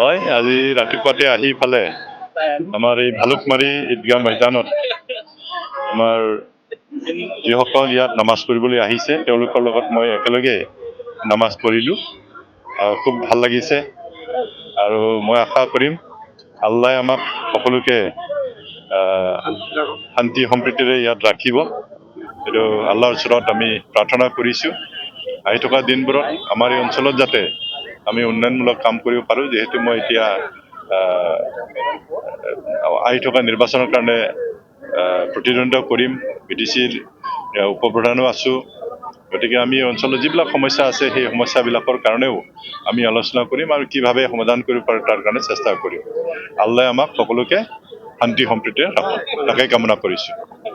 হয়, আজি ৰাতিপুৱাতে আহি পালে আমাৰ এই ভালুকমাৰী ঈদগাহ ময়দানত আমাৰ যিসকল ইয়াত নামাজ পঢ়িবলৈ আহিছে তেওঁলোকৰ লগত মই একেলগে নামাজ পঢ়িলোঁ। খুব ভাল লাগিছে আৰু মই আশা কৰিম আল্লাহে আমাক সকলোকে শান্তি সম্প্ৰীতিৰে ইয়াত ৰাখিব। এইটো আল্লাহৰ ওচৰত আমি প্ৰাৰ্থনা কৰিছোঁ। আহি থকা দিনবোৰত আমাৰ এই অঞ্চলত যাতে আমি উন্নয়নমূলক কাম কৰিব পাৰোঁ, যিহেতু মই এতিয়া আহি থকা নিৰ্বাচনৰ কাৰণে প্ৰতিদ্বন্দ্বিতা কৰিম। BDCৰ উপপ্ৰধানো আছোঁ। গতিকে আমি অঞ্চলত যিবিলাক সমস্যা আছে সেই সমস্যাবিলাকৰ কাৰণেও আমি আলোচনা কৰিম আৰু কিভাৱে সমাধান কৰিব পাৰোঁ তাৰ কাৰণে চেষ্টা কৰিম। আল্লাহে আমাক সকলোকে শান্তি সম্প্ৰীতিৰে ৰাখক, তাকে কামনা কৰিছোঁ।